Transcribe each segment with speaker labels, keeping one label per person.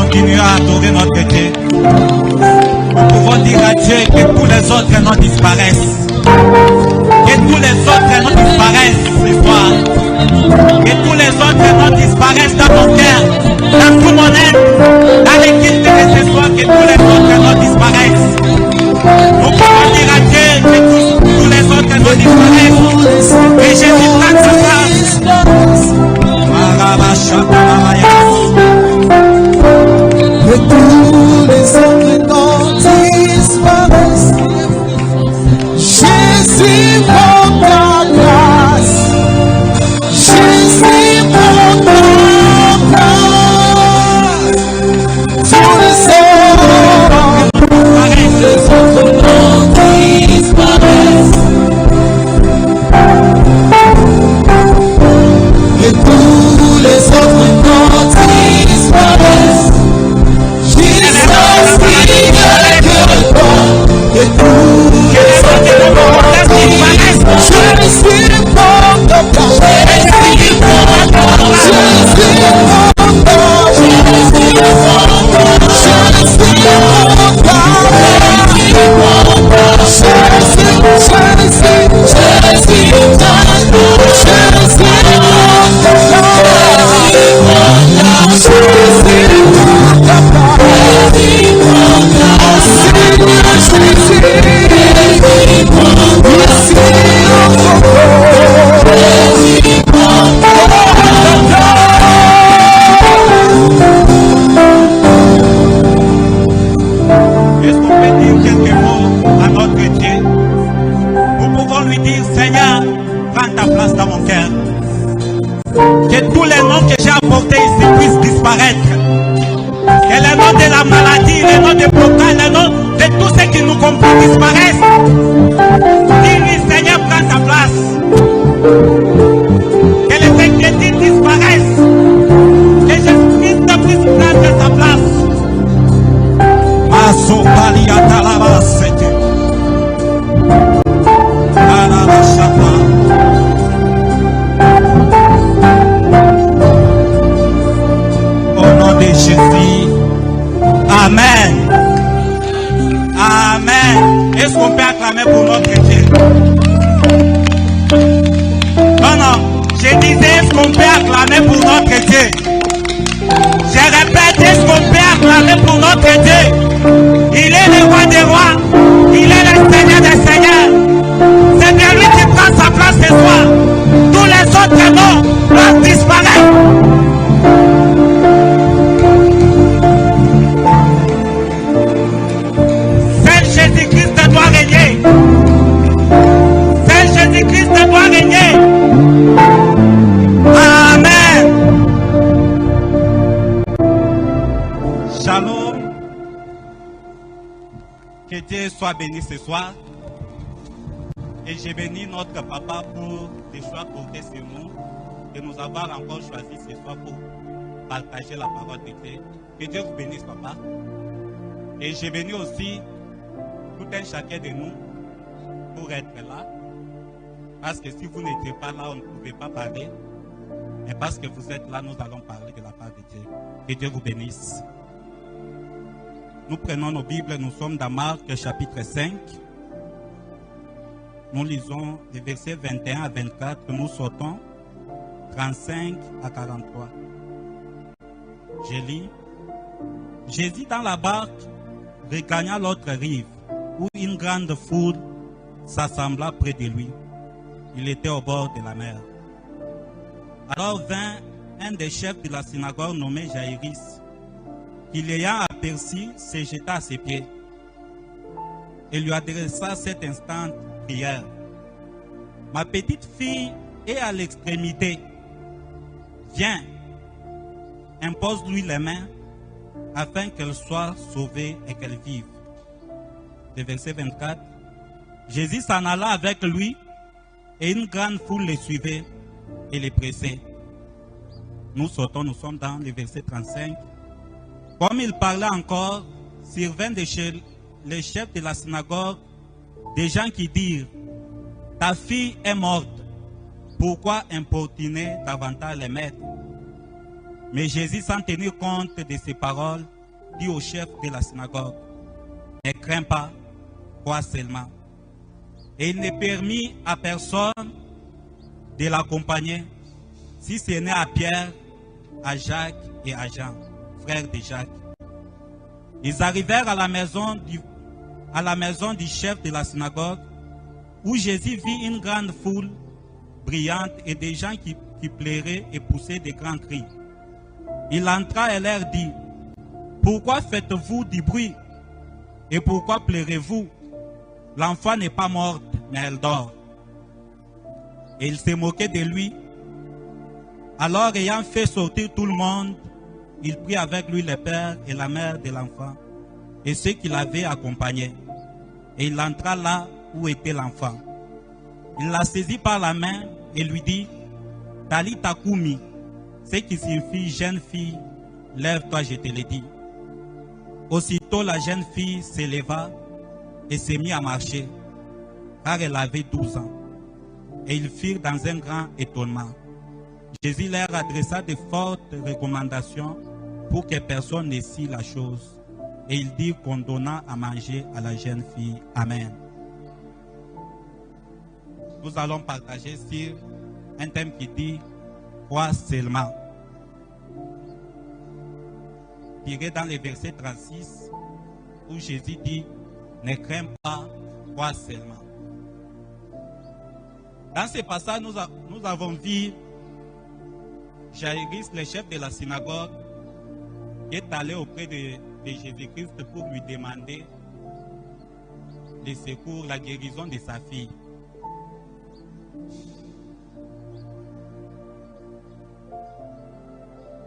Speaker 1: continuer à adorer notre Dieu. Nous pouvons dire à Dieu que tous les autres noms disparaissent. Que tous les autres noms disparaissent ce soir. Que tous les autres noms disparaissent dans mon cœur, dans tout mon être, dans l'équipe de ce soir, que tous les autres noms disparaissent. Nous pouvons dire à Dieu que tous les autres noms disparaissent. Et Jésus prend sa place.
Speaker 2: Que tous les autres noms disparaissent. Jésus prend ta place. Jésus prend ta place. Tous les autres noms disparaissent. Et tous les autres noms disparaissent. Jésus est que toi. Et tous les autres noms disparaissent. Jésus prend ta place. Jésus prend ta place. Jésus prend ta place. Jésus prend ta place. Jésus prend ta place. Jésus prend ta place.
Speaker 1: Est-ce qu'on peut dire quelques mots à notre Dieu? Nous pouvons lui dire, Seigneur, prends ta place dans mon cœur. Que tous les noms que j'ai apportés ici puissent disparaître. Que les noms de la maladie, les noms de blocage, les noms de tout ce qui nous complique disparaissent. Dis-lui, Seigneur, prends ta place. Que les inquiétudes disparaissent. Que Jésus-Christ puisse prendre sa place. Au nom de Jésus. Amen. Amen. Est-ce qu'on peut acclamer pour notre Dieu? Non, non. Je disais, est-ce qu'on peut acclamer pour notre Dieu? Je répète, est-ce qu'on peut acclamer pour notre Dieu? Il est le roi des rois. Il est le Seigneur des seigneurs. C'est bien lui qui prend sa place ce soir. Tous les autres noms doivent disparaître. Seul Jésus-Christ doit régner. Seul Jésus-Christ doit régner. Amen. Shalom. Que Dieu soit béni ce soir. Et j'ai béni notre papa pour les choix portés sur nous. Et nous avoir encore choisi ce soir pour partager la parole de Dieu. Que Dieu vous bénisse, papa. Et j'ai béni aussi tout un chacun de nous pour être là. Parce que si vous n'étiez pas là, on ne pouvait pas parler. Mais parce que vous êtes là, nous allons parler de la part de Dieu. Que Dieu vous bénisse. Nous prenons nos Bibles, nous sommes dans Marc chapitre 5. Nous lisons les versets 21 à 24, nous sautons 35 à 43. Je lis. Jésus dans la barque regagna l'autre rive, où une grande foule s'assembla près de lui. Il était au bord de la mer. Alors vint un des chefs de la synagogue nommé Jaïrus, qui l'ayant aperçu, se jeta à ses pieds et lui adressa cette instante prière. Ma petite fille est à l'extrémité. Viens, impose-lui les mains afin qu'elle soit sauvée et qu'elle vive. Le verset 24. Jésus s'en alla avec lui et une grande foule les suivait et les pressait. Nous sautons, nous sommes dans le verset 35. Comme il parlait encore, survinrent de chez les chefs de la synagogue des gens qui dirent: ta fille est morte, pourquoi importuner davantage les maîtres? Mais Jésus, sans tenir compte de ces paroles, dit au chef de la synagogue, « Ne crains pas, crois seulement. » Et il ne permit à personne de l'accompagner, si ce n'est à Pierre, à Jacques et à Jean, frères de Jacques. Ils arrivèrent à la maison du chef de la synagogue, où Jésus vit une grande foule brillante et des gens qui pleuraient et poussaient de grands cris. Il entra et leur dit, « Pourquoi faites-vous du bruit? Et pourquoi pleurez-vous? L'enfant n'est pas morte, mais elle dort. » Et il se moquait de lui. Alors, ayant fait sortir tout le monde, il prit avec lui le père et la mère de l'enfant et ceux qui l'avaient accompagné. Et il entra là où était l'enfant. Il la saisit par la main et lui dit, « Talita Kumi », ce qui signifie « jeune fille, lève-toi, je te le dis ». Aussitôt la jeune fille s'éleva et s'est mise à marcher, car elle avait 12 ans. Et ils firent dans un grand étonnement. Jésus leur adressa de fortes recommandations pour que personne ne sît la chose. Et il dit qu'on donna à manger à la jeune fille. Amen. Nous allons partager sur un thème qui dit « Crois seulement ». Tiré dans le verset 36, où Jésus dit « Ne crains pas, crois seulement ». Dans ce passage, nous avons vu Jaïrus, le chef de la synagogue, qui est allé auprès de Jésus-Christ pour lui demander le secours, la guérison de sa fille.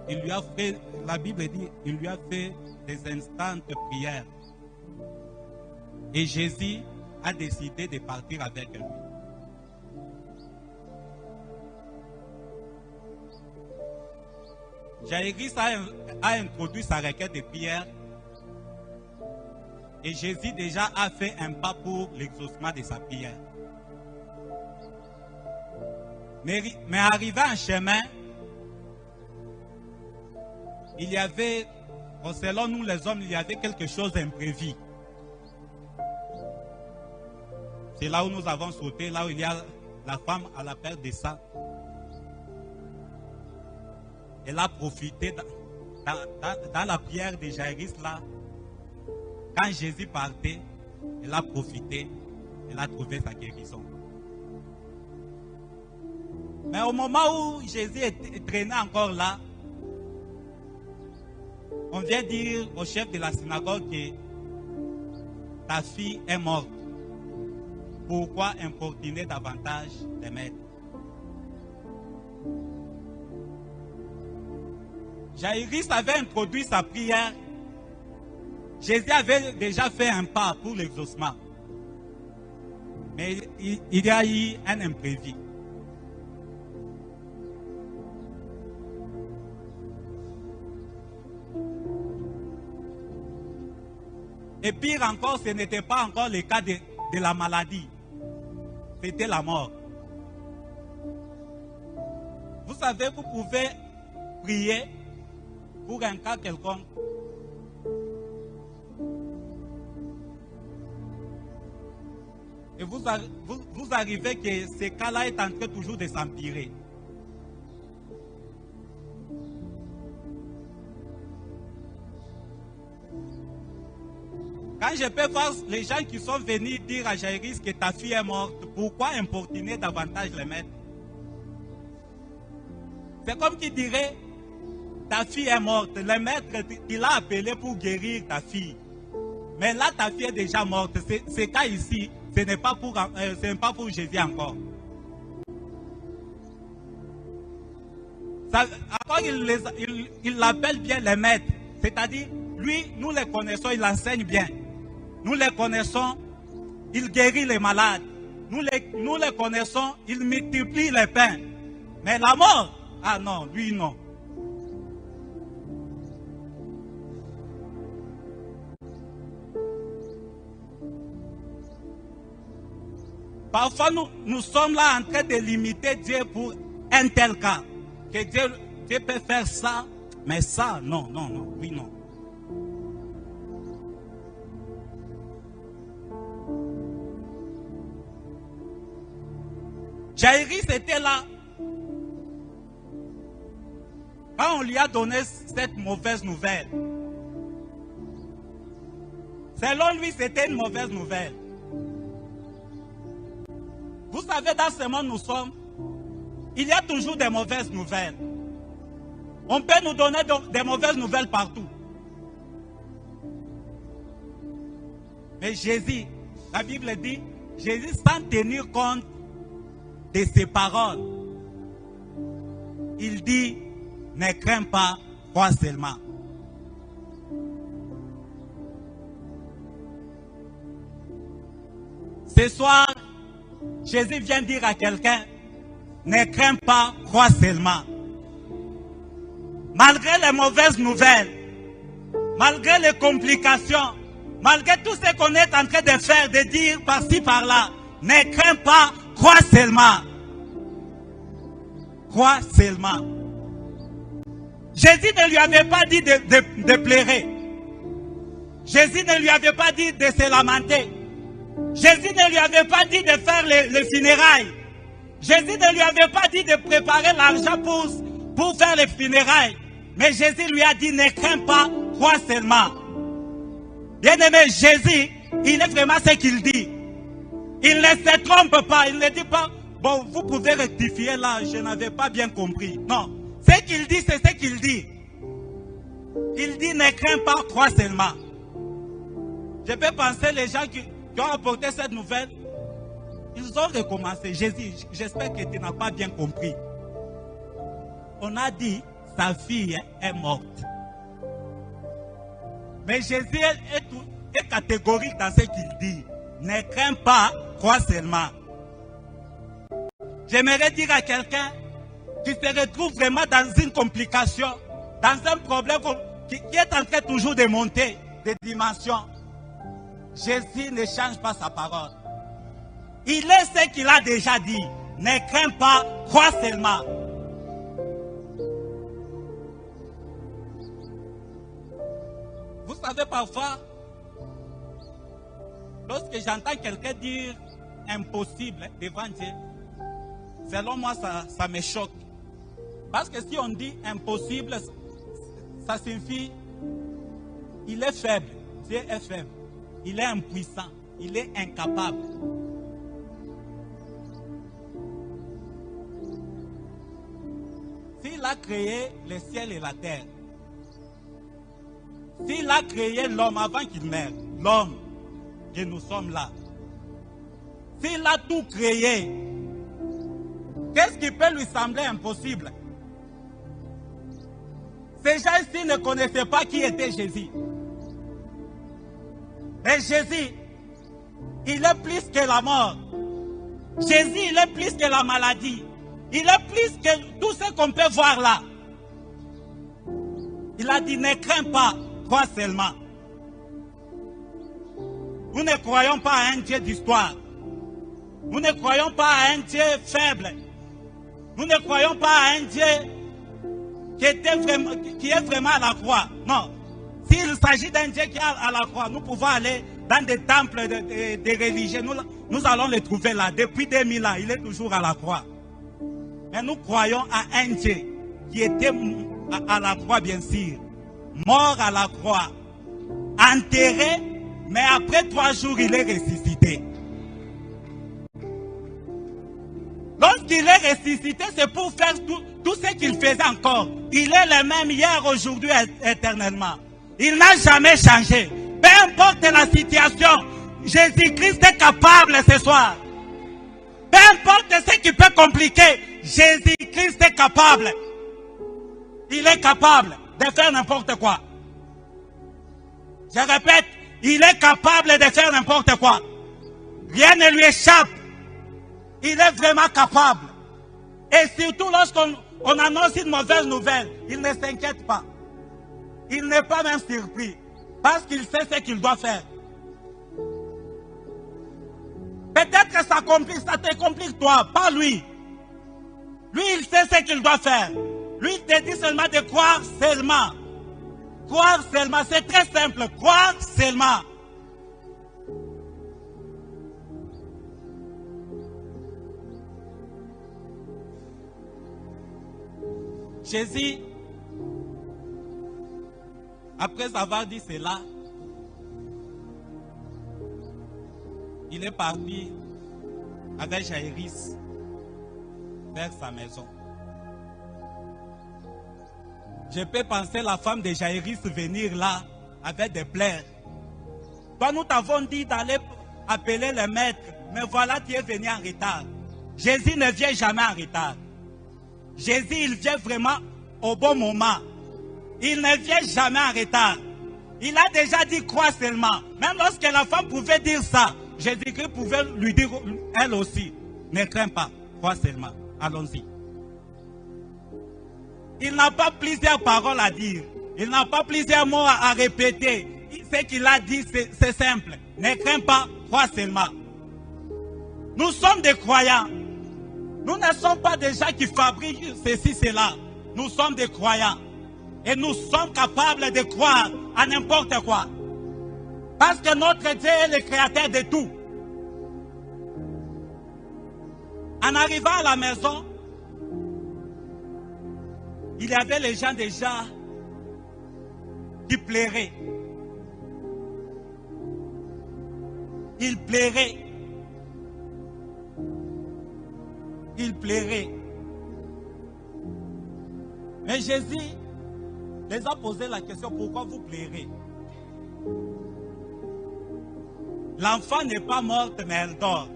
Speaker 1: Il lui a fait, la Bible dit, il lui a fait des instantes prières. Et Jésus a décidé de partir avec lui. Jaïrus a introduit sa requête de prière et Jésus déjà a fait un pas pour l'exaucement de sa prière. Mais arrivé en chemin, il y avait, selon nous les hommes, il y avait quelque chose d'imprévu. C'est là où nous avons sauté, là où il y a la femme à la perte de sang. Elle a profité dans la prière de Jaïrus là. Quand Jésus partait, elle a profité, elle a trouvé sa guérison. Mais au moment où Jésus est traîné encore là, on vient dire au chef de la synagogue que ta fille est morte. Pourquoi importuner davantage les maîtres? Jaïrus avait introduit sa prière. Jésus avait déjà fait un pas pour l'exaucement. Mais il y a eu un imprévu. Et pire encore, ce n'était pas encore le cas de la maladie. C'était la mort. Vous savez, vous pouvez prier pour un cas quelconque. Et vous arrivez que ce cas-là est en train toujours de s'empirer. Quand je peux voir les gens qui sont venus dire à Jaïrus que ta fille est morte, pourquoi importuner davantage les maîtres? C'est comme qui dirait, ta fille est morte, le maître il l'a appelé pour guérir ta fille. Mais là, ta fille est déjà morte. Ce cas ici, ce n'est pas pour Jésus encore. Encore, il l'appelle bien les maîtres. C'est-à-dire, lui, nous les connaissons, il enseigne bien. Nous les connaissons, il guérit les malades. Nous les connaissons, il multiplie les pains. Mais la mort, ah non, lui non. Parfois, nous sommes là en train de limiter Dieu pour un tel cas. Que Dieu peut faire ça Mais ça, non, non, non, oui, non. Jaïrus était là. Quand on lui a donné cette mauvaise nouvelle, selon lui, c'était une mauvaise nouvelle. Vous savez, dans ce monde nous sommes, il y a toujours des mauvaises nouvelles. On peut nous donner des mauvaises nouvelles partout. Mais Jésus, la Bible dit, Jésus, sans tenir compte de ses paroles, il dit, ne crains pas, crois seulement. Ce soir, Jésus vient dire à quelqu'un, ne crains pas, crois seulement. Malgré les mauvaises nouvelles, malgré les complications, malgré tout ce qu'on est en train de faire, de dire par-ci, par-là, ne crains pas, crois seulement. Crois seulement. Jésus ne lui avait pas dit de pleurer. Jésus ne lui avait pas dit de se lamenter. Jésus ne lui avait pas dit de faire les funérailles. Jésus ne lui avait pas dit de préparer l'argent pour faire les funérailles. Mais Jésus lui a dit, ne crains pas, crois seulement. Bien-aimé, Jésus, il est vraiment ce qu'il dit. Il ne se trompe pas, il ne dit pas, bon, vous pouvez rectifier là, je n'avais pas bien compris. Non, ce qu'il dit, c'est ce qu'il dit. Il dit, ne crains pas, crois seulement. Je peux penser, les gens qui ont apporté cette nouvelle, ils ont recommencé. Jésus, j'espère que tu n'as pas bien compris. On a dit, sa fille est morte. Mais Jésus est catégorique dans ce qu'il dit. Ne crains pas, crois seulement. J'aimerais dire à quelqu'un qui se retrouve vraiment dans une complication, dans un problème qui est en train toujours de monter de dimension. Jésus ne change pas sa parole. Il est ce qu'il a déjà dit. Ne crains pas, crois seulement. Vous savez, parfois, lorsque j'entends quelqu'un dire impossible devant Dieu, selon moi, ça me choque. Parce que si on dit impossible, ça signifie il est faible. Dieu est faible. Il est impuissant. Il est incapable. S'il a créé le ciel et la terre, s'il a créé l'homme avant qu'il meure, l'homme que nous sommes là, s'il a tout créé, qu'est-ce qui peut lui sembler impossible? Ces gens-ci ne connaissaient pas qui était Jésus. Mais Jésus, il est plus que la mort. Jésus, il est plus que la maladie. Il est plus que tout ce qu'on peut voir là. Il a dit, ne crains pas, crois seulement. Nous ne croyons pas à un Dieu d'histoire. Nous ne croyons pas à un Dieu faible. Nous ne croyons pas à un Dieu qui est vraiment à la croix. Non. S'il s'agit d'un Dieu qui est à la croix, nous pouvons aller dans des temples de religieux. Nous allons le trouver là. Depuis 2000 ans, il est toujours à la croix. Mais nous croyons à un Dieu qui était à la croix, bien sûr. Mort à la croix. Enterré, mais après 3 jours, il est ressuscité. Lorsqu'il est ressuscité, c'est pour faire tout ce qu'il faisait encore. Il est le même hier, aujourd'hui, éternellement. Il n'a jamais changé. Peu importe la situation, Jésus-Christ est capable ce soir. Peu importe ce qui peut compliquer, Jésus-Christ est capable. Il est capable de faire n'importe quoi. Je répète, il est capable de faire n'importe quoi. Rien ne lui échappe. Il est vraiment capable. Et surtout lorsqu'on annonce une mauvaise nouvelle, il ne s'inquiète pas. Il n'est pas même surpris. Parce qu'il sait ce qu'il doit faire. Peut-être que ça te complique toi, pas lui. Lui, il sait ce qu'il doit faire. Lui, il te dit seulement de croire seulement. Croire seulement, c'est très simple. Croire seulement. Jésus, après avoir dit cela, il est parti avec Jaïrus vers sa maison. Je peux penser la femme de Jaïrus venir là avec des pleurs. Toi, nous t'avons dit d'aller appeler le maître, mais voilà, tu es venu en retard. Jésus ne vient jamais en retard. Jésus, il vient vraiment au bon moment. Il ne vient jamais en retard. Il a déjà dit crois seulement. Même lorsque la femme pouvait dire ça, Jésus-Christ pouvait lui dire elle aussi. Ne crains pas, crois seulement. Allons-y. Il n'a pas plusieurs paroles à dire. Il n'a pas plusieurs mots à répéter. Ce qu'il a dit, c'est simple. Ne crains pas, crois seulement. Nous sommes des croyants. Nous ne sommes pas des gens qui fabriquent ceci, cela. Nous sommes des croyants. Et nous sommes capables de croire à n'importe quoi. Parce que notre Dieu est le créateur de tout. En arrivant à la maison, il y avait les gens déjà qui pleuraient. Ils pleuraient. Il plairait. Mais Jésus les a posé la question, pourquoi vous plairez? L'enfant n'est pas morte, mais elle dort.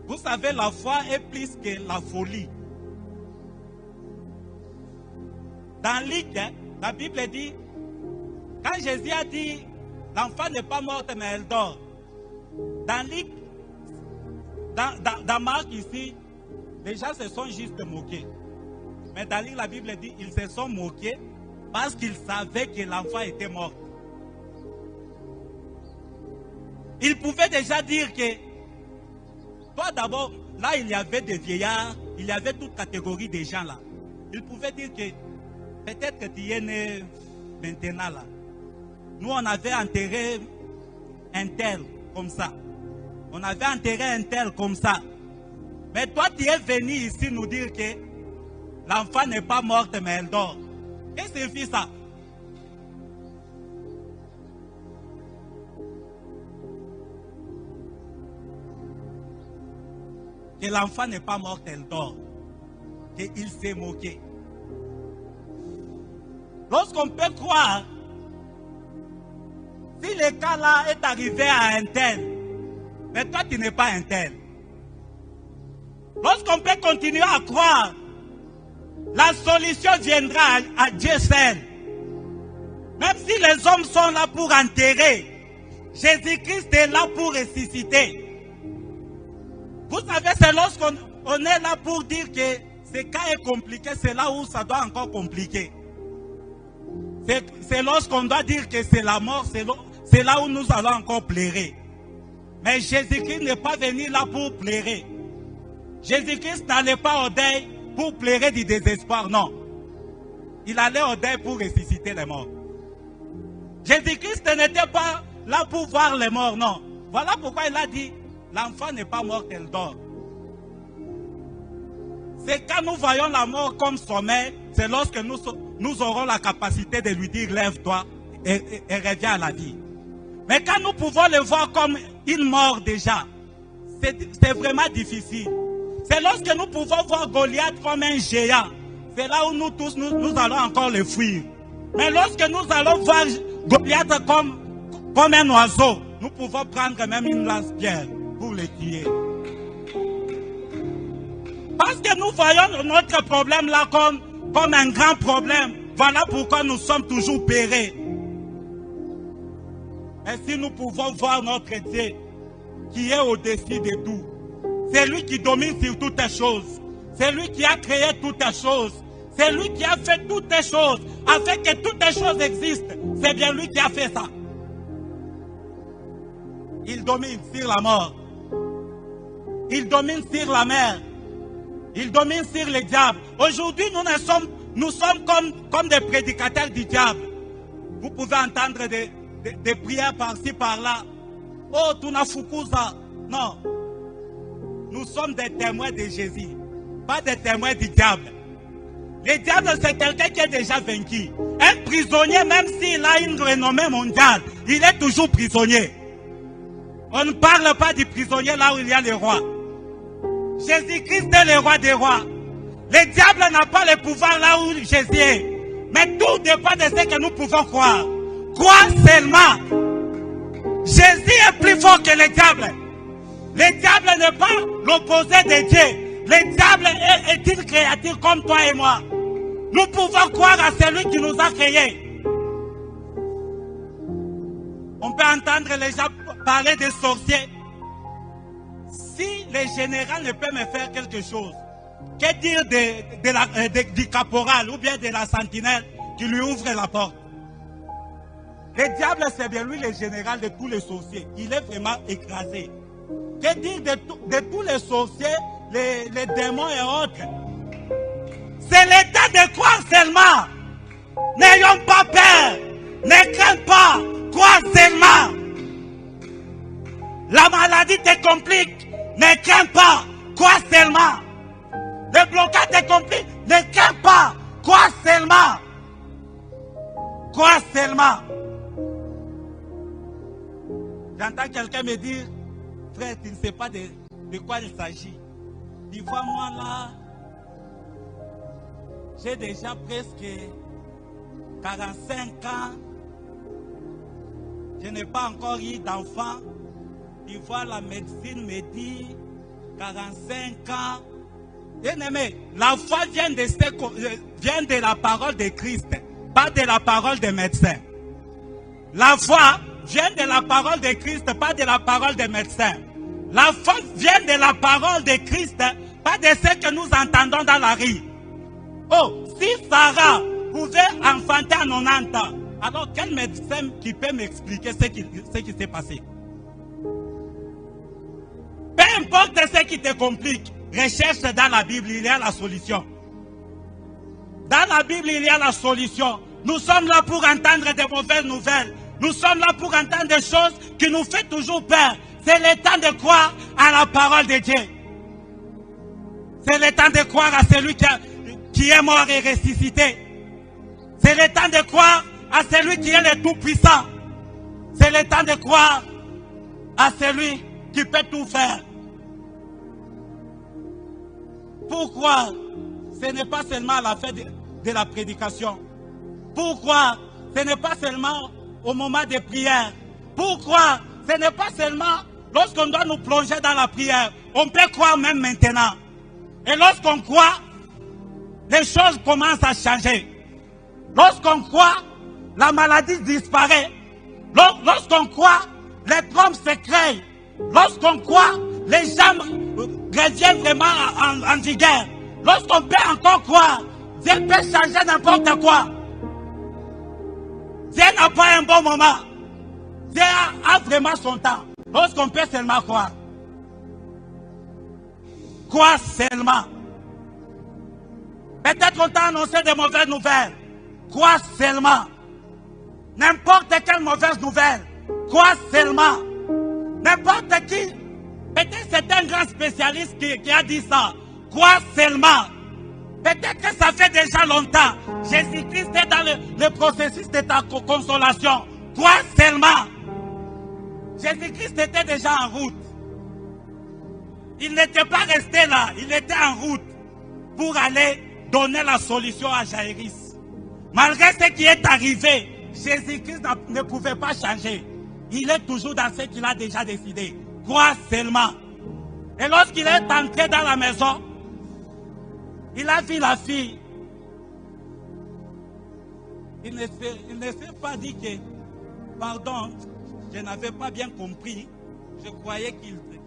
Speaker 1: Vous savez, la foi est plus que la folie. Dans Luc, la Bible dit, quand Jésus a dit, l'enfant n'est pas morte, mais elle dort. Dans Luc, dans Marc ici, les gens se sont juste moqués. Mais dans Luc, la Bible dit, ils se sont moqués parce qu'ils savaient que l'enfant était mort. Ils pouvaient déjà dire que, toi d'abord, là il y avait des vieillards, il y avait toute catégorie de gens là. Ils pouvaient dire que, peut-être que tu es né maintenant là. Nous on avait enterré un tel comme ça. On avait enterré un tel comme ça. Mais toi, tu es venu ici nous dire que l'enfant n'est pas morte, mais elle dort. Qu'est-ce que signifie ça? Que l'enfant n'est pas morte, elle dort. Qu'il s'est moqué. Lorsqu'on peut croire, si le cas là est arrivé à un tel, mais toi tu n'es pas un tel. Lorsqu'on peut continuer à croire, la solution viendra à Dieu seul. Même si les hommes sont là pour enterrer, Jésus-Christ est là pour ressusciter. Vous savez, c'est lorsqu'on est là pour dire que ce cas est compliqué, c'est là où ça doit encore compliquer. C'est lorsqu'on doit dire que c'est la mort, c'est là où nous allons encore pleurer. Mais Jésus-Christ n'est pas venu là pour pleurer. Jésus-Christ n'allait pas au deuil pour pleurer du désespoir, non. Il allait au deuil pour ressusciter les morts. Jésus-Christ n'était pas là pour voir les morts, non. Voilà pourquoi il a dit, l'enfant n'est pas mort, elle dort. C'est quand nous voyons la mort comme sommeil, c'est lorsque nous aurons la capacité de lui dire, lève-toi et reviens à la vie. Mais quand nous pouvons le voir comme une mort déjà, c'est vraiment difficile. C'est lorsque nous pouvons voir Goliath comme un géant. C'est là où nous tous, nous allons encore le fuir. Mais lorsque nous allons voir Goliath comme un oiseau, nous pouvons prendre même une lance-pierre pour le tuer. Parce que nous voyons notre problème là comme un grand problème. Voilà pourquoi nous sommes toujours pérés. Mais si nous pouvons voir notre Dieu qui est au-dessus de tout, c'est lui qui domine sur toutes les choses, c'est lui qui a créé toutes les choses, c'est lui qui a fait toutes les choses, afin que toutes les choses existent, c'est bien lui qui a fait ça. Il domine sur la mort. Il domine sur la mer. Il domine sur les diables. Aujourd'hui, nous sommes comme des prédicateurs du diable. Vous pouvez entendre des prières par-ci, par-là. Oh, Tunafukuza. Non. Nous sommes des témoins de Jésus, pas des témoins du diable. Le diable, c'est quelqu'un qui est déjà vaincu. Un prisonnier, même s'il a une renommée mondiale, il est toujours prisonnier. On ne parle pas du prisonnier là où il y a le roi. Jésus-Christ est le roi des rois. Le diable n'a pas le pouvoir là où Jésus est. Mais tout dépend de ce que nous pouvons croire. Croire seulement. Jésus est plus fort que le diable. Le diable n'est pas l'opposé de Dieu. Le diable est une créature comme toi et moi. Nous pouvons croire à celui qui nous a créés. On peut entendre les gens parler des sorciers. Si le général ne peut me faire quelque chose, que dire du caporal ou bien de la sentinelle qui lui ouvre la porte? Le diable, c'est bien lui le général de tous les sorciers. Il est vraiment écrasé. Que dire de tous les sorciers, les démons et autres? C'est l'état de croire seulement. N'ayons pas peur. Ne crains pas. Crois seulement. La maladie te complique. Ne crains pas. Crois seulement. Le blocage te complique. Ne crains pas. Crois seulement. Crois seulement. J'entends quelqu'un me dire, frère, tu ne sais pas de quoi il s'agit. Dis-moi, moi là, j'ai déjà presque 45 ans. Je n'ai pas encore eu d'enfant. Dis-moi, la médecine me dit 45 ans. Bien-aimé, la foi vient de la parole de Christ, pas de la parole des médecins. La foi vient de la parole de Christ, pas de la parole des médecins. La foi vient de la parole de Christ, pas de ce que nous entendons dans la rue. Oh, si Sarah pouvait enfanter à 90 ans, alors quel médecin qui peut m'expliquer ce qui s'est passé? Peu importe ce qui te complique, recherche dans la Bible, il y a la solution. Dans la Bible, il y a la solution. Nous sommes là pour entendre de mauvaises nouvelles. Nous sommes là pour entendre des choses qui nous font toujours peur. C'est le temps de croire à la parole de Dieu. C'est le temps de croire à celui qui est mort et ressuscité. C'est le temps de croire à celui qui est le Tout-Puissant. C'est le temps de croire à celui qui peut tout faire. Pourquoi ce n'est pas seulement à la fin de la prédication? Pourquoi ce n'est pas seulement au moment des prières? Pourquoi ce n'est pas seulement lorsqu'on doit nous plonger dans la prière? On peut croire même maintenant. Et lorsqu'on croit, les choses commencent à changer. Lorsqu'on croit, la maladie disparaît. Lorsqu'on croit, les trompes se créent. Lorsqu'on croit, les gens reviennent vraiment en vigueur. Lorsqu'on peut encore croire, Dieu peut changer n'importe quoi. Dieu n'a pas un bon moment. Dieu a vraiment son temps. Lorsqu'on peut seulement croire. Croire seulement. Peut-être qu'on t'a annoncé de mauvaises nouvelles. Croire seulement. N'importe quelle mauvaise nouvelle. Croire seulement. N'importe qui. Peut-être c'est un grand spécialiste qui a dit ça. Croire seulement. Peut-être que ça fait déjà longtemps. Jésus-Christ est dans le processus de ta consolation. Crois seulement. Jésus-Christ était déjà en route. Il n'était pas resté là. Il était en route pour aller donner la solution à Jaïrus. Malgré ce qui est arrivé, Jésus-Christ ne pouvait pas changer. Il est toujours dans ce qu'il a déjà décidé. Crois seulement. Et lorsqu'il est entré dans la maison, il a vu la fille. Il ne s'est pas dit que, pardon, je n'avais pas bien compris. Je croyais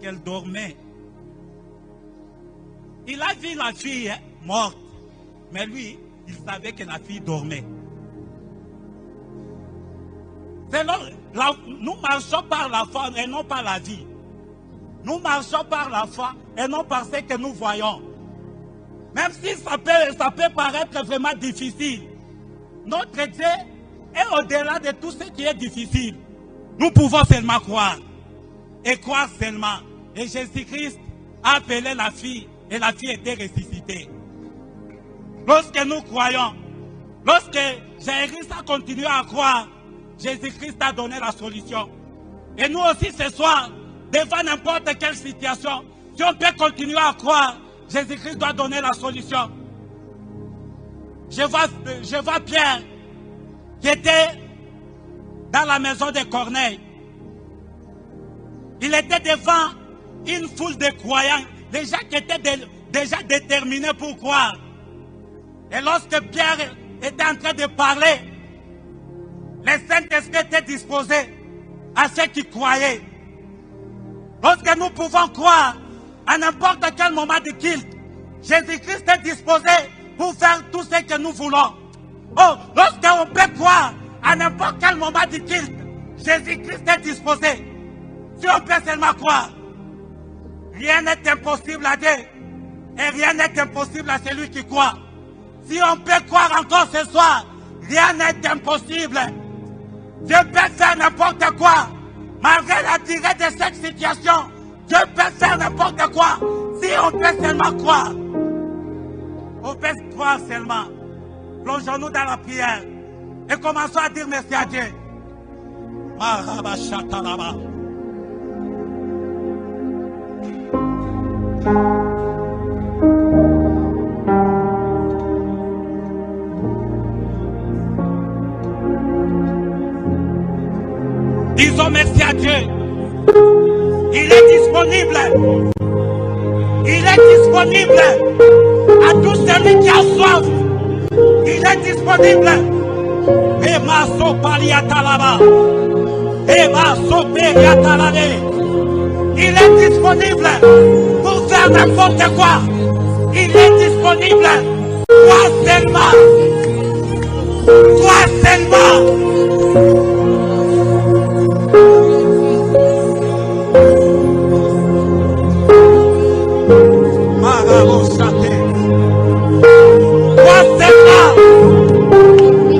Speaker 1: qu'elle dormait. Il a vu la fille morte. Mais lui, il savait que la fille dormait. Nous marchons par la foi et non par la vie. Nous marchons par la foi et non par ce que nous voyons. Même si ça peut paraître vraiment difficile, notre Dieu est au-delà de tout ce qui est difficile. Nous pouvons seulement croire. Et croire seulement. Et Jésus-Christ a appelé la fille et la fille était ressuscitée. Lorsque nous croyons, lorsque Jésus-Christ a continué à croire, Jésus-Christ a donné la solution. Et nous aussi ce soir, devant n'importe quelle situation, si on peut continuer à croire, Jésus-Christ doit donner la solution. Je vois Pierre qui était dans la maison de Corneille. Il était devant une foule de croyants, des gens qui étaient déjà déterminés pour croire. Et lorsque Pierre était en train de parler, le Saint-Esprit était disposé à ceux qui croyaient. Lorsque nous pouvons croire à n'importe quel moment de culte, Jésus-Christ est disposé pour faire tout ce que nous voulons. Oh, lorsqu'on peut croire à n'importe quel moment de culte, Jésus-Christ est disposé. Si on peut seulement croire, rien n'est impossible à Dieu et rien n'est impossible à celui qui croit. Si on peut croire encore ce soir, rien n'est impossible. Dieu peut faire n'importe quoi. Malgré la durée de cette situation, Dieu peut faire n'importe quoi. Si on peut seulement croire. On peut croire seulement. Plongeons-nous dans la prière et commençons à dire merci à Dieu. Disons merci à Dieu. Il est disponible. Il est disponible à tout celui qui a soif. Il est disponible. Et ma sopaliatalaba. Et ma sopaliatalaba. Il est disponible pour faire n'importe quoi. Il est disponible. Crois seulement. Crois seulement.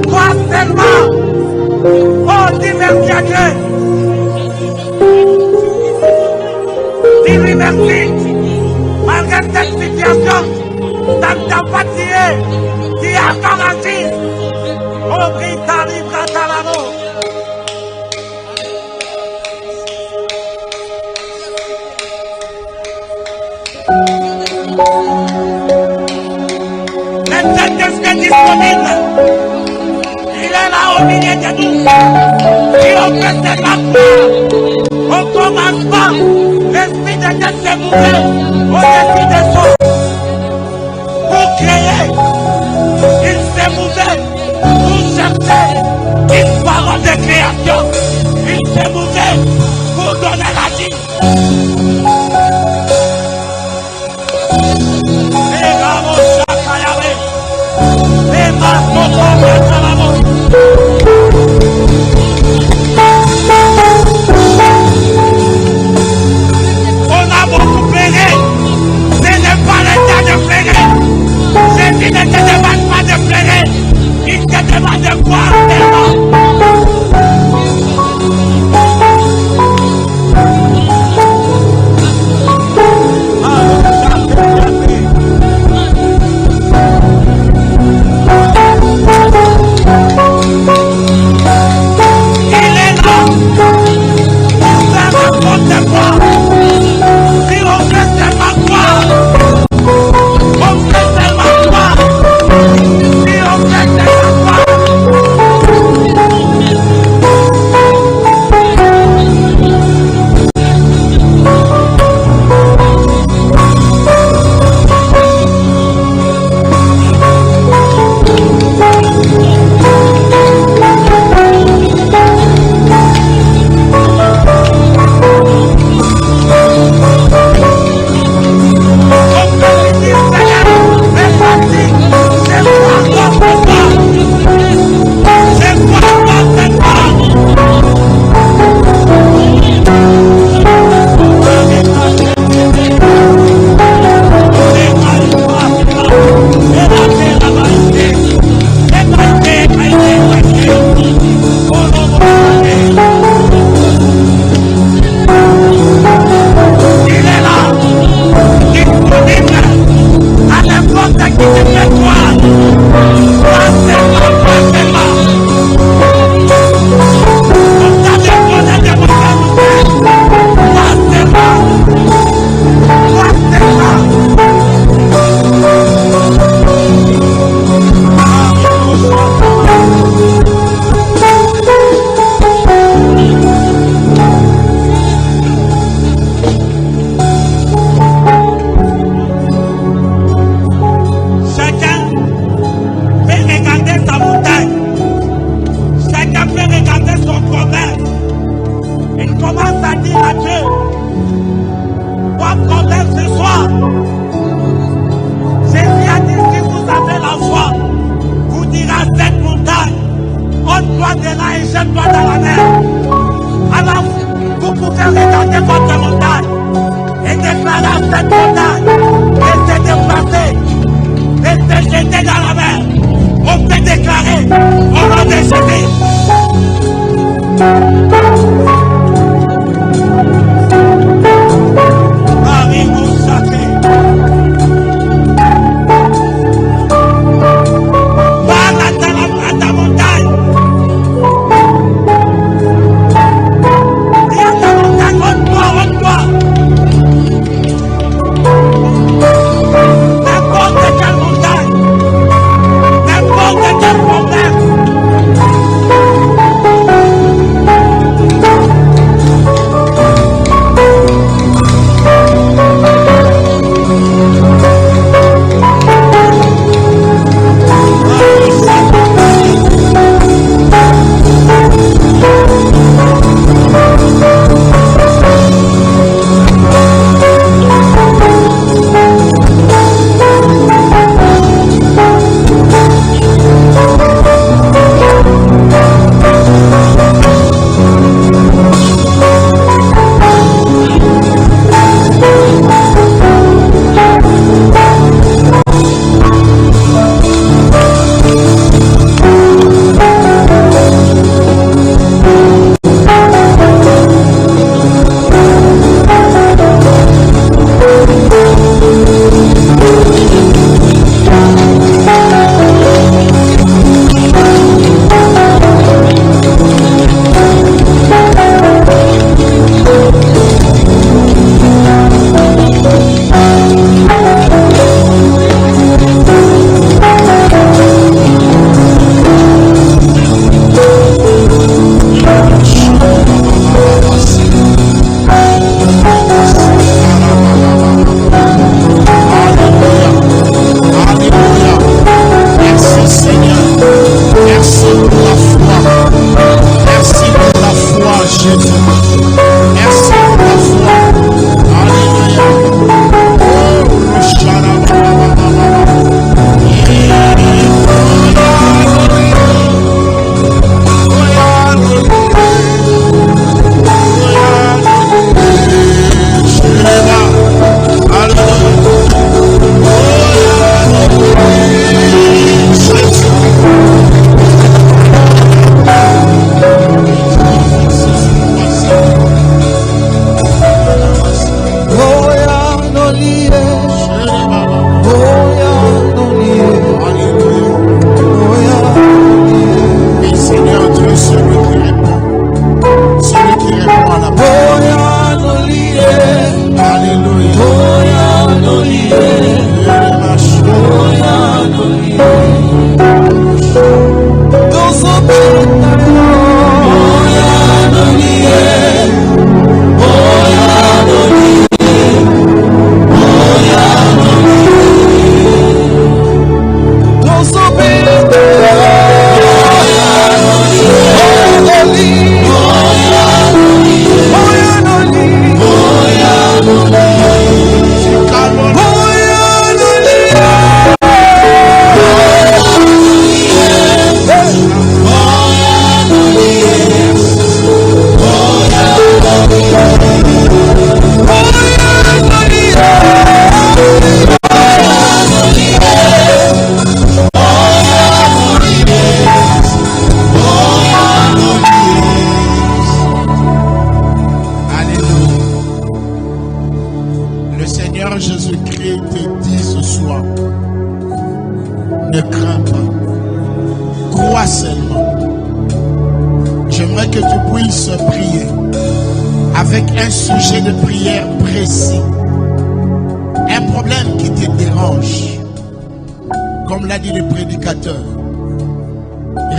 Speaker 1: Crois seulement. Oh, dis merci à Dieu. Dis-lui merci. Malgré cette situation, ça ne t'a pas tiré. Tu as encore agi. Oh, Brita Libra Talano. Le Saint-Esprit est disponible. Il est là au milieu de nous. Et on peut seulement croire. Au commencement, l'Esprit de Dieu s'est mouvait au-dessus des eaux. Pour créer, il s'est mouvé pour chercher une parole de création. Il s'est mouvé pour donner la vie. On a beaucoup plaidé. Prends des reins et jette-toi dans la mer. Alors, vous pouvez regarder votre montagne et déclarer à cette montagne de se déplacer, de se jeter dans la mer. On peut déclarer au nom de Jésus. Marie Moussake.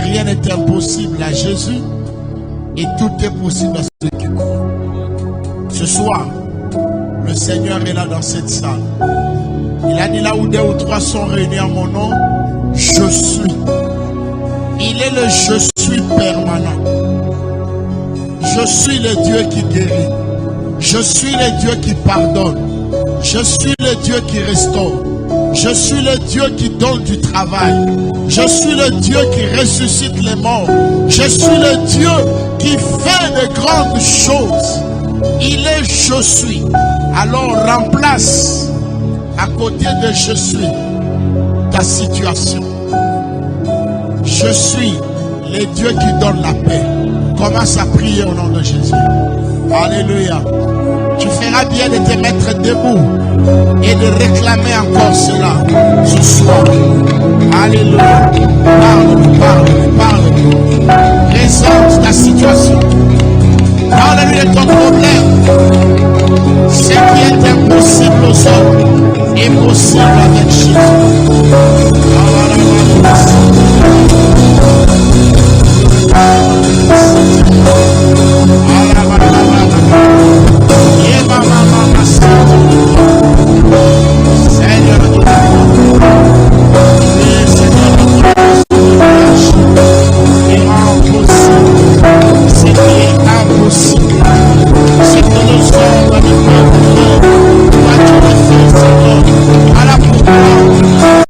Speaker 3: Rien n'est impossible à Jésus et tout est possible à ceux qui croient. Ce soir, le Seigneur est là dans cette salle. Il a dit là où 2 ou 3 sont réunis en mon nom, je suis. Il est le je suis permanent. Je suis le Dieu qui guérit. Je suis le Dieu qui pardonne. Je suis le Dieu qui restaure. Je suis le Dieu qui donne du travail. Je suis le Dieu qui ressuscite les morts. Je suis le Dieu qui fait de grandes choses. Il est je suis. Alors remplace à côté de je suis ta situation. Je suis le Dieu qui donne la paix. Commence à prier au nom de Jésus. Alléluia. Tu feras bien de te mettre debout et de réclamer encore cela ce soir. Alléluia. Parle. Présente ta situation. Parle-lui de ton problème. Ce qui est impossible aux hommes est possible avec Jésus. Seigneur, ce qui est impossible, ce que nos hommes ne peuvent faire, toi tu le fais, Seigneur. Voilà pourquoi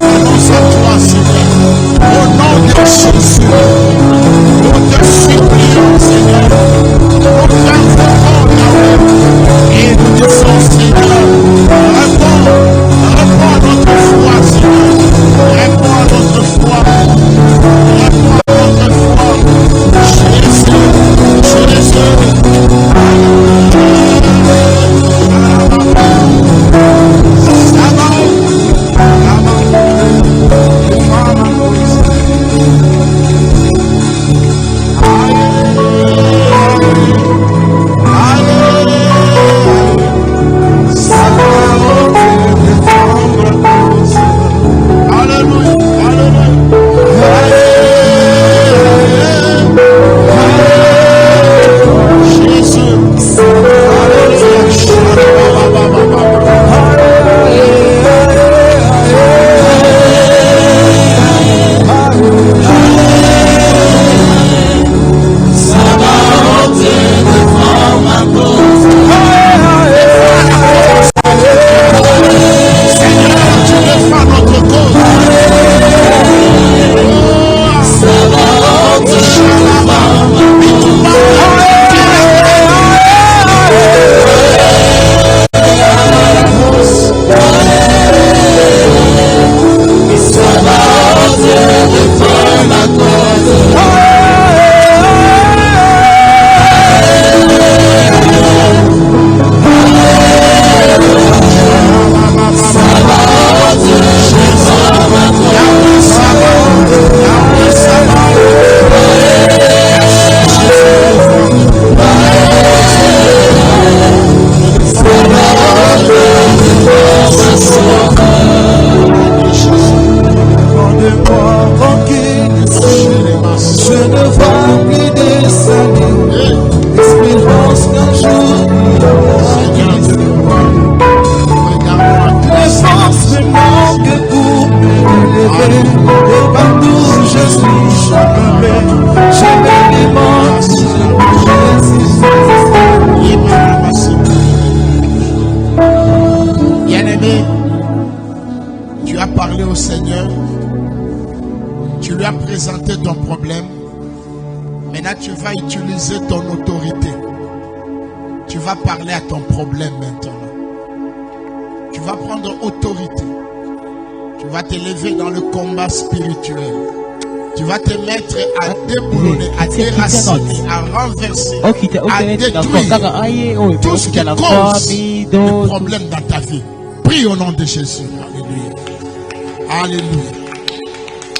Speaker 3: annonce à toi, Seigneur, au nom de Jésus, nous te supplions, Seigneur, nous t'invoquons, Yahweh, et nous disons, Seigneur, réponds à notre foi, Seigneur, réponds à notre foi, réponds à notre foi, Jésus. Tu vas utiliser ton autorité. Tu vas parler à ton problème maintenant. Tu vas prendre autorité. Tu vas te lever dans le combat spirituel. Tu vas te mettre à déboulonner, à déraciner, à renverser, à détruire tout ce qui cause le problème dans ta vie. Prie au nom de Jésus. Alléluia. Alléluia.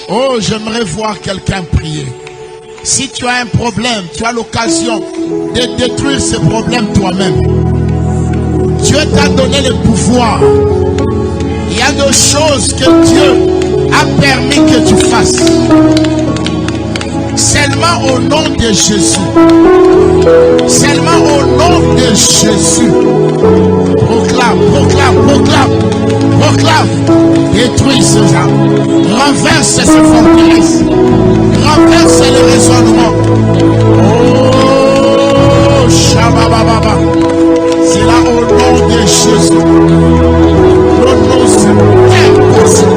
Speaker 3: Oh, j'aimerais voir quelqu'un prier. Si tu as un problème, tu as l'occasion de détruire ce problème toi-même. Dieu t'a donné le pouvoir. Il y a des choses que Dieu a permis que tu fasses. Seulement au nom de Jésus. Seulement au nom de Jésus. Proclame. Détruis ce genre. Renverse ces forteresses. Renverse le raisonnement. Oh, Shabababa. C'est là au nom de Jésus. Le nom impossible.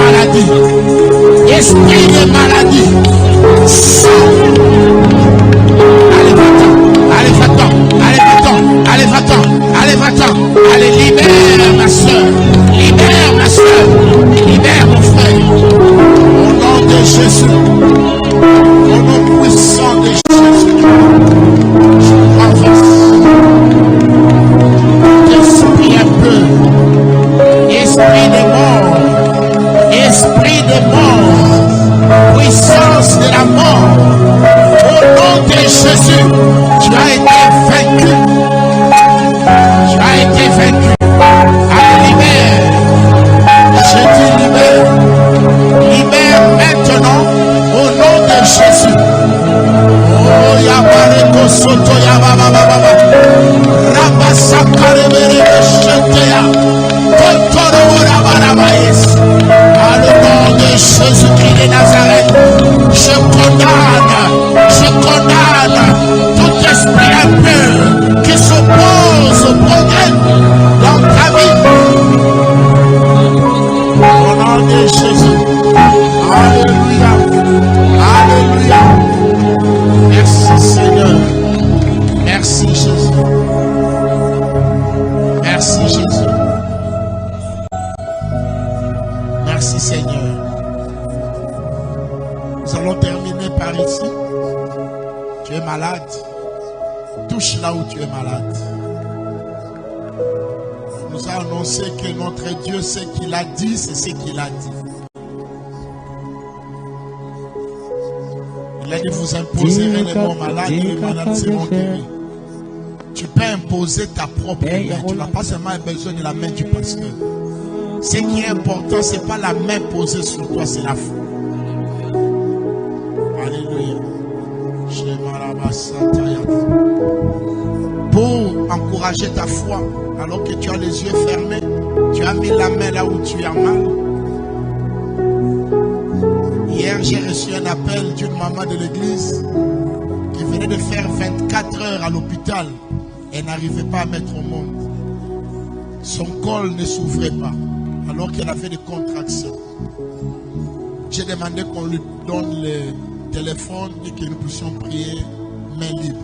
Speaker 3: maladie, esprit de maladie, allez va-t'en, allez va-t'en, allez va-t'en, allez va-t'en, allez va-t'en, allez libère ma soeur, libère ma soeur, libère mon frère, au nom de Jésus, au nom puissant de Jésus, je renverse l'esprit impur, esprit de mort, esprit de mort, puissance de la mort, au nom de Jésus, tu as été vaincu. Tu as été vaincu. Allez, libère. Je te libère. Libère maintenant au nom de Jésus. Oh, Yabareko Soto Yababa. Rabasakarebere Sheteya. Totoro Rabarabaïs. À le nom de Jésus-Christ de Nazareth, je condamne tout esprit impur qui s'oppose au progrès dans ta vie. Au nom de Jésus. Alléluia. Alléluia. Merci Seigneur. Merci Jésus. Merci Jésus. Merci Seigneur. Nous allons terminer par ici. Tu es malade. Touche là où tu es malade. Nous a annoncé que notre Dieu, ce qu'il a dit, c'est ce qu'il a dit. Il a dit, vous imposerez les bons malades et les malades seront guéris. Tu peux imposer ta propre main. Tu n'as pas seulement besoin de la main du pasteur. Ce qui est important, ce n'est pas la main posée sur toi, c'est la foi. Alléluia. Pour encourager ta foi, alors que tu as les yeux fermés, tu as mis la main là où tu as mal. Hier, j'ai reçu un appel d'une maman de l'église qui venait de faire 24 heures à l'hôpital et n'arrivait pas à mettre au monde. Son col ne s'ouvrait pas alors qu'elle avait des contractions. J'ai demandé qu'on lui donne le téléphone et que nous puissions prier main libre.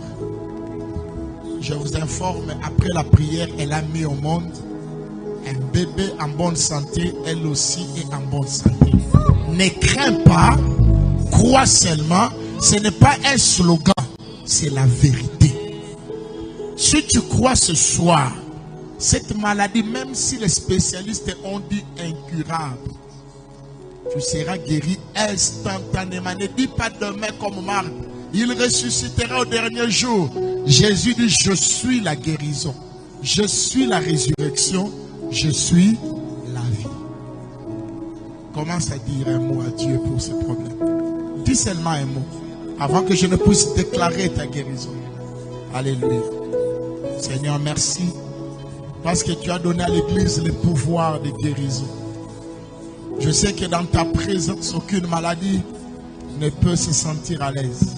Speaker 3: Je vous informe, après la prière, elle a mis au monde un bébé en bonne santé, elle aussi est en bonne santé. Ne crains pas, crois seulement, ce n'est pas un slogan, c'est la vérité. Si tu crois ce soir, cette maladie, même si les spécialistes ont dit incurable, tu seras guéri instantanément. Ne dis pas demain comme Marc. Il ressuscitera au dernier jour. Jésus dit, je suis la guérison. Je suis la résurrection. Je suis la vie. Commence à dire un mot à Dieu pour ce problème. Dis seulement un mot avant que je ne puisse déclarer ta guérison. Alléluia. Seigneur, merci parce que tu as donné à l'Église le pouvoir de guérison. Je sais que dans ta présence, aucune maladie ne peut se sentir à l'aise.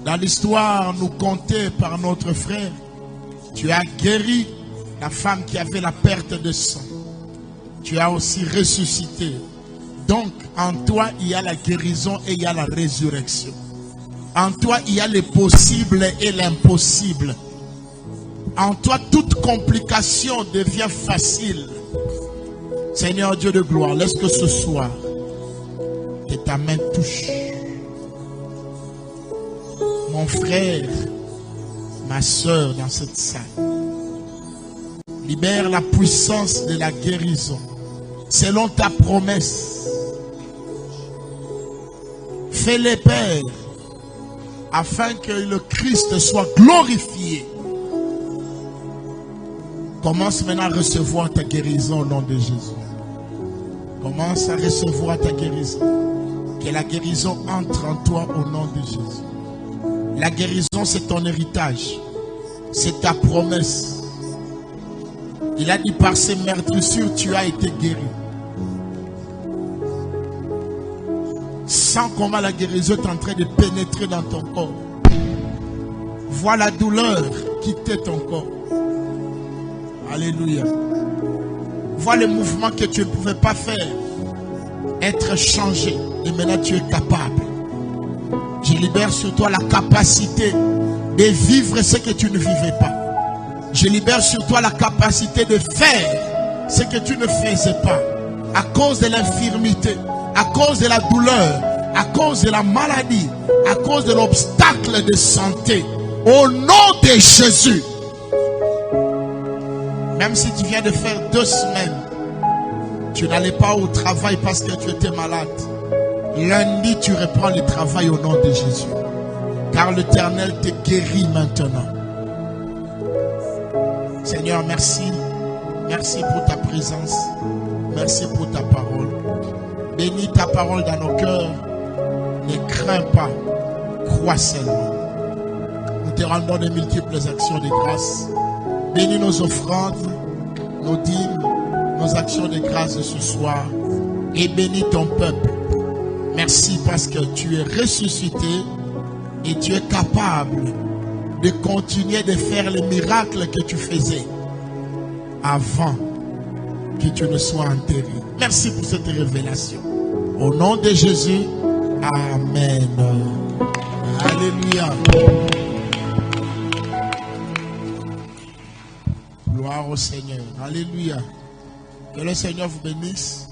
Speaker 3: Dans l'histoire, nous comptée par notre frère, tu as guéri la femme qui avait la perte de sang. Tu as aussi ressuscité. Donc, en toi, il y a la guérison et il y a la résurrection. En toi, il y a le possible et l'impossible. En toi, toute complication devient facile. Seigneur Dieu de gloire, laisse que ce soir, que ta main touche mon frère, ma soeur dans cette salle. Libère la puissance de la guérison selon ta promesse. Fais-les, Père, afin que le Christ soit glorifié. Commence maintenant à recevoir ta guérison au nom de Jésus. Commence à recevoir ta guérison. Que la guérison entre en toi au nom de Jésus. La guérison, c'est ton héritage. C'est ta promesse. Il a dit par ses meurtrissures, tu as été guéri. Sens comment la guérison est en train de pénétrer dans ton corps. Vois la douleur quitter ton corps. Alléluia. Vois les mouvements que tu ne pouvais pas faire. être changé. Et maintenant tu es capable. Je libère sur toi la capacité de vivre ce que tu ne vivais pas. Je libère sur toi la capacité de faire ce que tu ne faisais pas. À cause de l'infirmité, à cause de la douleur, à cause de la maladie, à cause de l'obstacle de santé. Au nom de Jésus. Même si tu viens de faire 2 semaines, tu n'allais pas au travail parce que tu étais malade. Lundi, tu reprends le travail au nom de Jésus. Car l'Éternel te guérit maintenant. Seigneur, merci. Merci pour ta présence. Merci pour ta parole. Bénis ta parole dans nos cœurs. Ne crains pas. Crois seulement. Nous te rendons de multiples actions de grâce. Bénis nos offrandes, nos dîmes, nos actions de grâce de ce soir. Et bénis ton peuple. Merci parce que tu es ressuscité et tu es capable de continuer de faire les miracles que tu faisais avant que tu ne sois enterré. Merci pour cette révélation. Au nom de Jésus, Amen. Alléluia. Gloire au Seigneur. Alléluia. Que le Seigneur vous bénisse.